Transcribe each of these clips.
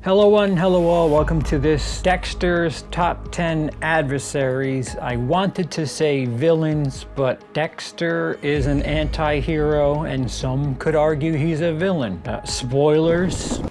Hello one, hello all, welcome to this Dexter's Top 10 Adversaries. I wanted to say villains, but Dexter is an anti-hero and some could argue he's a villain. Spoilers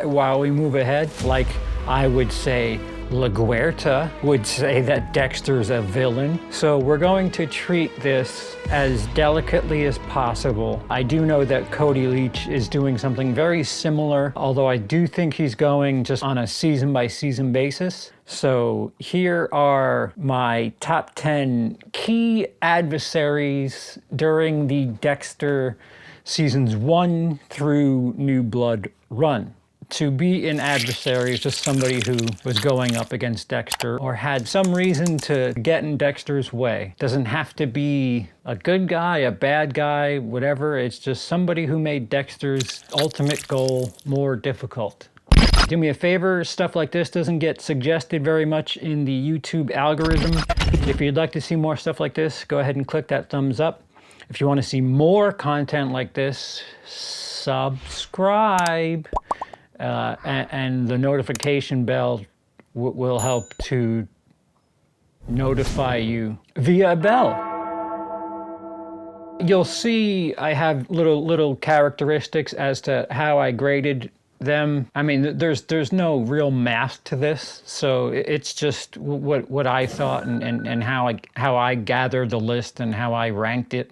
while we move ahead, like I would say LaGuerta would say that Dexter's a villain. So we're going to treat this as delicately as possible. I do know that Cody Leach is doing something very similar, although I do think he's going just on a season by season basis. So here are my top 10 key adversaries during the Dexter seasons 1 through New Blood run. To be an adversary is just somebody who was going up against Dexter or had some reason to get in Dexter's way. Doesn't have to be a good guy, a bad guy, whatever. It's just somebody who made Dexter's ultimate goal more difficult. Do me a favor, stuff like this doesn't get suggested very much in the YouTube algorithm. If you'd like to see more stuff like this, go ahead and click that thumbs up. If you want to see more content like this, subscribe. And the notification bell will help to notify you via a bell. You'll see I have little characteristics as to how I graded them. I mean, there's no real math to this, so it's just what I thought and how I gathered the list and how I ranked it.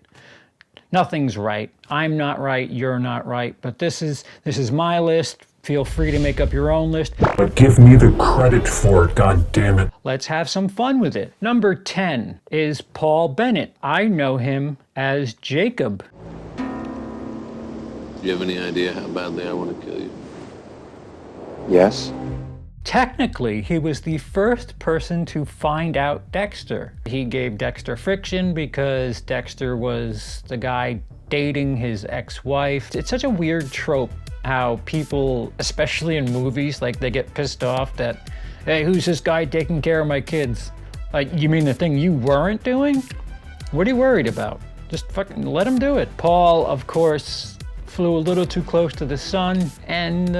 Nothing's right. I'm not right. You're not right. But this is my list. Feel free to make up your own list. But give me the credit for it, god damn it. Let's have some fun with it. Number 10 is Paul Bennett. I know him as Jacob. Do you have any idea how badly I want to kill you? Yes. Technically, he was the first person to find out Dexter. He gave Dexter friction because Dexter was the guy dating his ex-wife. It's such a weird trope how people, especially in movies, like they get pissed off that, hey, who's this guy taking care of my kids? Like, you mean the thing you weren't doing? What are you worried about? Just fucking let him do it. Paul, of course, flew a little too close to the sun and,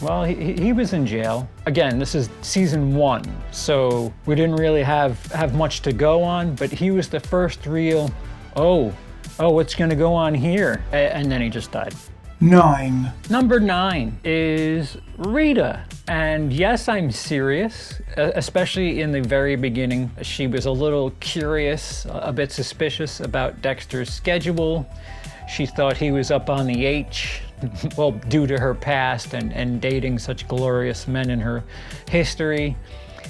well, he was in jail. Again, this is season 1, so we didn't really have much to go on, but he was the first real, oh, what's gonna go on here? And then he just died. 9. Number 9 is Rita. And yes, I'm serious, especially in the very beginning. She was a little curious, a bit suspicious about Dexter's schedule. She thought he was up on the H, well, due to her past and dating such glorious men in her history.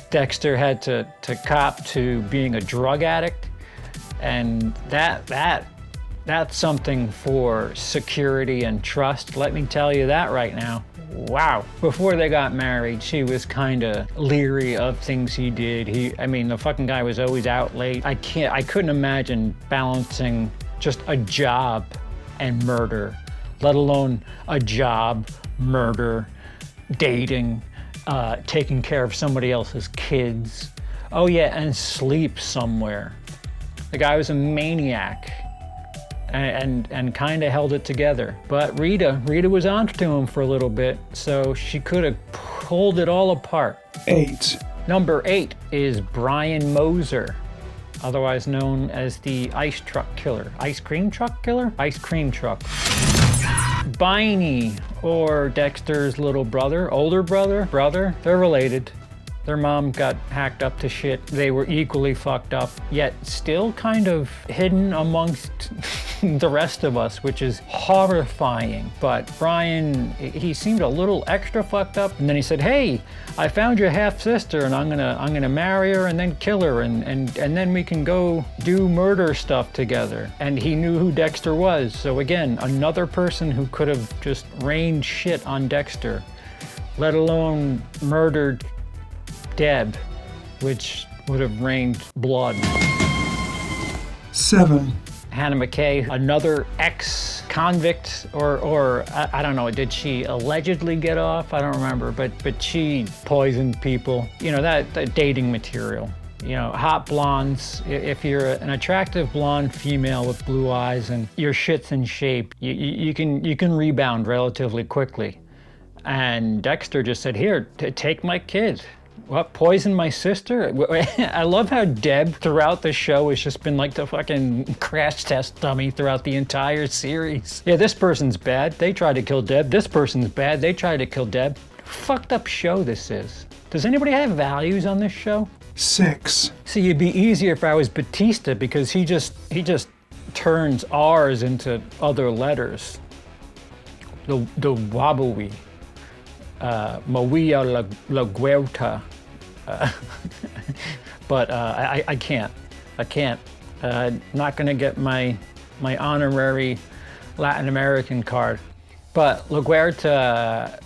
Dexter had to cop to being a drug addict, and that's something for security and trust. Let me tell you that right now. Wow. Before they got married, she was kind of leery of things he did. I mean, the fucking guy was always out late. I couldn't imagine balancing just a job and murder, let alone a job, murder, dating, taking care of somebody else's kids. Oh yeah, and sleep somewhere. The guy was a maniac. And kind of held it together. But Rita was onto him for a little bit, so she could have pulled it all apart. 8. Number 8 is Brian Moser, otherwise known as the ice truck killer. Ice cream truck killer? Ice cream truck. Biney, or Dexter's little brother, older brother, they're related. Their mom got hacked up to shit. They were equally fucked up, yet still kind of hidden amongst the rest of us, which is horrifying. But Brian, he seemed a little extra fucked up. And then he said, hey, I found your half-sister and I'm gonna marry her and then kill her and then we can go do murder stuff together. And he knew who Dexter was. So again, another person who could have just rained shit on Dexter, let alone murdered Deb, which would have rained blood. 7. Hannah McKay, another ex-convict, or I don't know, did she allegedly get off? I don't remember, but she poisoned people. You know, that dating material. You know, hot blondes, if you're an attractive blonde female with blue eyes and your shit's in shape, you can rebound relatively quickly. And Dexter just said, here, take my kid. What, poison my sister? I love how Deb throughout the show has just been like the fucking crash test dummy throughout the entire series. Yeah, this person's bad. They tried to kill Deb. This person's bad. They tried to kill Deb. Fucked up show this is. Does anybody have values on this show? 6. See, it'd be easier if I was Batista because he just turns R's into other letters. The wobbly. Maria la Guerta. But I can't. Not gonna get my honorary Latin American card. But La Guerta,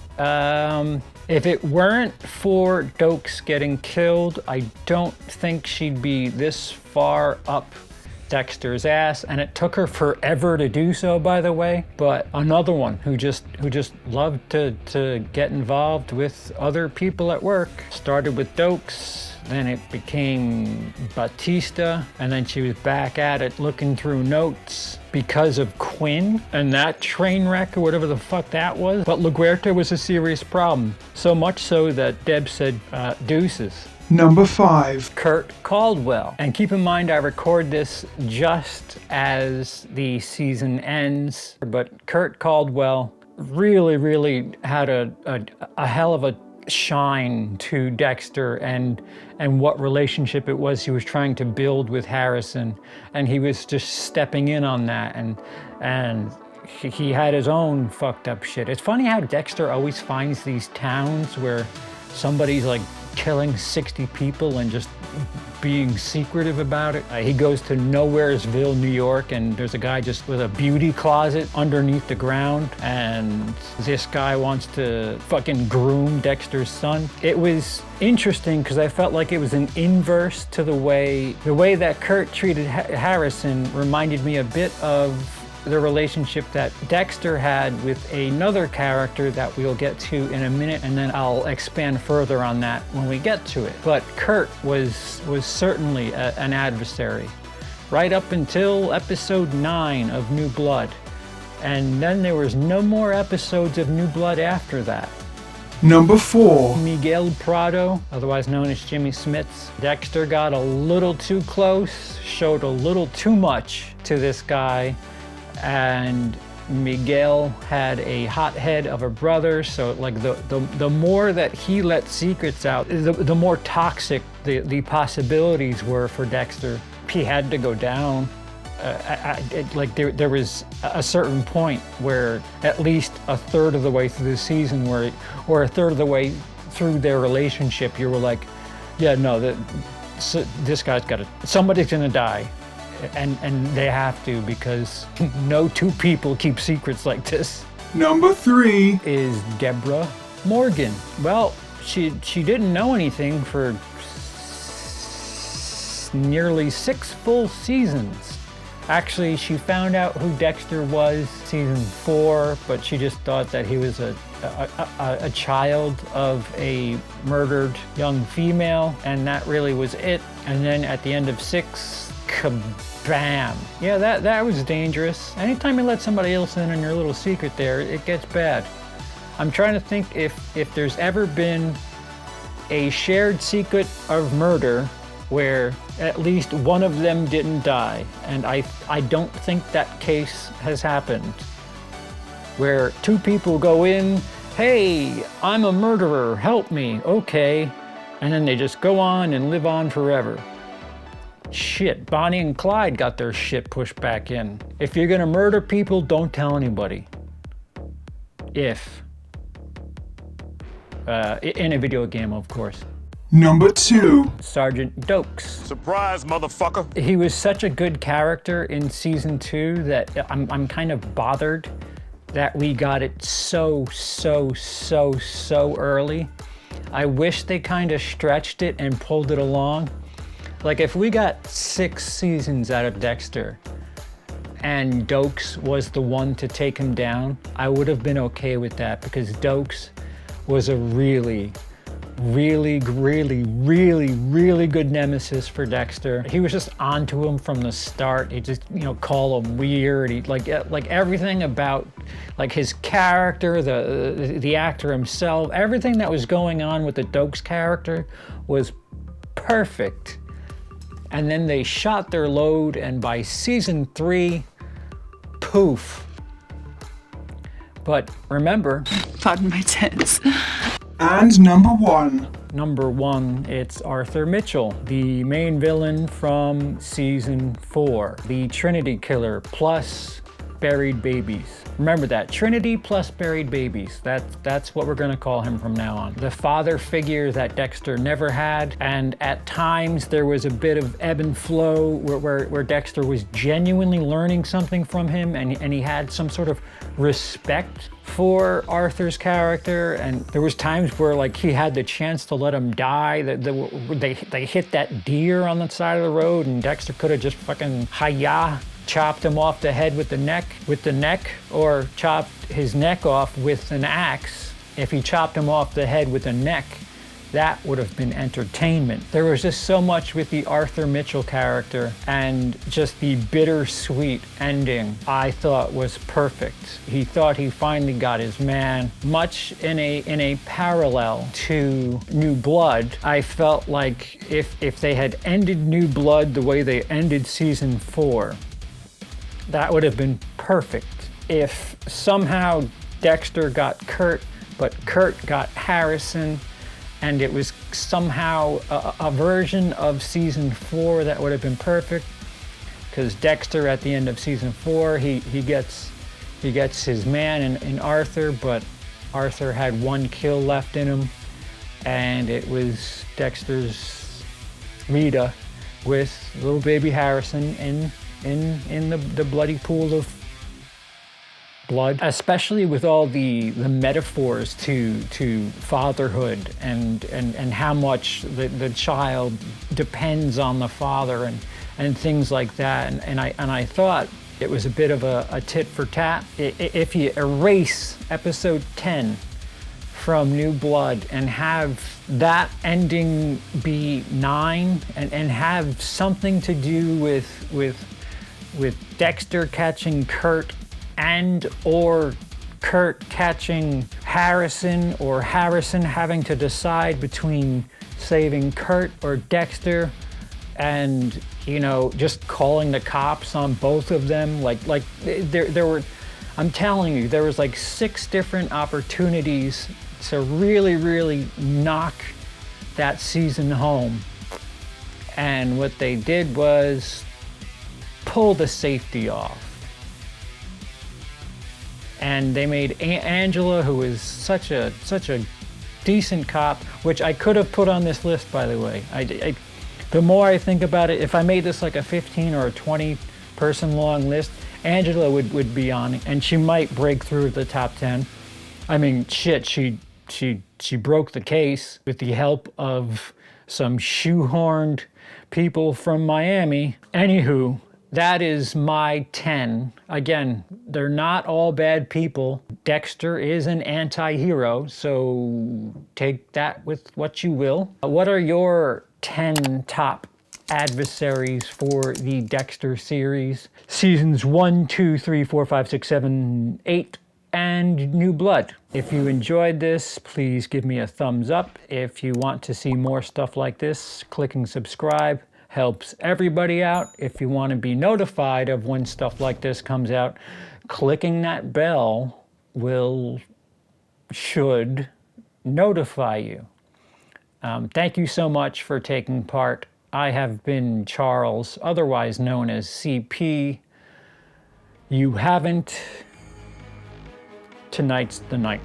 if it weren't for Dokes getting killed, I don't think she'd be this far up Dexter's ass, and it took her forever to do so, by the way. But another one who just loved to get involved with other people at work. Started with Dokes, then it became Batista, and then she was back at it looking through notes because of Quinn and that train wreck or whatever the fuck that was. But La Guerta was a serious problem, so much so that Deb said deuces. Number 5. Kurt Caldwell. And keep in mind, I record this just as the season ends, but Kurt Caldwell really had a hell of a shine to Dexter and what relationship it was he was trying to build with Harrison. And he was just stepping in on that, and he had his own fucked up shit. It's funny how Dexter always finds these towns where somebody's like killing 60 people and just being secretive about it. He goes to Nowheresville, New York, and there's a guy just with a beauty closet underneath the ground, and this guy wants to fucking groom Dexter's son. It was interesting because I felt like it was an inverse to the way that Kurt treated Harrison reminded me a bit of the relationship that Dexter had with another character that we'll get to in a minute, and then I'll expand further on that when we get to it. But Kurt was certainly an adversary, right up until episode 9 of New Blood. And then there was no more episodes of New Blood after that. Number 4. Miguel Prado, otherwise known as Jimmy Smits. Dexter got a little too close, showed a little too much to this guy, and Miguel had a hothead of a brother, so like the more that he let secrets out, the more toxic the possibilities were for Dexter. He had to go down. There was a certain point where at least a third of the way through the season, or a third of the way through their relationship, you were like, yeah, no, this guy's somebody's gonna die. And they have to, because no two people keep secrets like this. Number 3. Is Dexter Morgan. Well, she didn't know anything for nearly 6 full seasons. Actually, she found out who Dexter was season 4, but she just thought that he was a child of a murdered young female, and that really was it. And then at the end of 6, kabam. Yeah, that was dangerous. Anytime you let somebody else in on your little secret there, it gets bad. I'm trying to think if there's ever been a shared secret of murder where at least one of them didn't die. And I don't think that case has happened. Where 2 people go in, hey, I'm a murderer, help me, okay. And then they just go on and live on forever. Shit, Bonnie and Clyde got their shit pushed back in. If you're gonna murder people, don't tell anybody. If. In a video game, of course. Number 2. Sergeant Dokes. Surprise, motherfucker. He was such a good character in season 2 that I'm kind of bothered that we got it so early. I wish they kind of stretched it and pulled it along. Like if we got 6 seasons out of Dexter and Dokes was the one to take him down, I would have been okay with that, because Dokes was a really really, really, really, really good nemesis for Dexter. He was just onto him from the start. He just, call him weird. He like everything about like his character, the actor himself, everything that was going on with the Dokes character was perfect. And then they shot their load, and by season 3, poof. But remember, pardon my tits. And number 1. Number 1, it's Arthur Mitchell, the main villain from season 4, the Trinity killer plus buried babies. Remember that, Trinity plus buried babies. That's what we're gonna call him from now on. The father figure that Dexter never had, and at times there was a bit of ebb and flow where Dexter was genuinely learning something from him, and he had some sort of respect for Arthur's character, and there was times where like he had the chance to let him die. They hit that deer on the side of the road, and Dexter could have just fucking chopped him off the head with the neck, or chopped his neck off with an axe. If he chopped him off the head with a neck, that would have been entertainment. There was just so much with the Arthur Mitchell character, and just the bittersweet ending I thought was perfect. He thought he finally got his man. Much in a parallel to New Blood, I felt like if they had ended New Blood the way they ended season 4, that would have been perfect. If somehow Dexter got Kurt, but Kurt got Harrison, and it was somehow a version of season 4, that would have been perfect. Because Dexter at the end of season 4, he gets his man in Arthur, but Arthur had 1 kill left in him, and it was Dexter's Rita with little baby Harrison in the bloody pool of blood, especially with all the metaphors to fatherhood and how much the child depends on the father and things like that. And I thought it was a bit of a tit for tat. If you erase episode 10 from New Blood and have that ending be 9 and have something to do with Dexter catching Kurt, and or Kurt catching Harrison, or Harrison having to decide between saving Kurt or Dexter, and just calling the cops on both of them. Like there were, I'm telling you, there was like 6 different opportunities to really knock that season home, and what they did was pull the safety off. And they made Angela, who is such a decent cop, which I could have put on this list, by the way. The more I think about it, if I made this like a 15 or a 20 person long list, Angela would be on it, and she might break through the top 10. I mean, shit, she broke the case with the help of some shoehorned people from Miami. Anywho, that is my 10. Again, they're not all bad people. Dexter is an anti-hero, so take that with what you will. What are your 10 top adversaries for the Dexter series? Seasons 1, 2, 3, 4, 5, 6, 7, 8, and New Blood. If you enjoyed this, please give me a thumbs up. If you want to see more stuff like this, clicking subscribe helps everybody out. If you want to be notified of when stuff like this comes out, clicking that bell should notify you. Thank you so much for taking part. I have been Charles, otherwise known as CP. You haven't. Tonight's the night.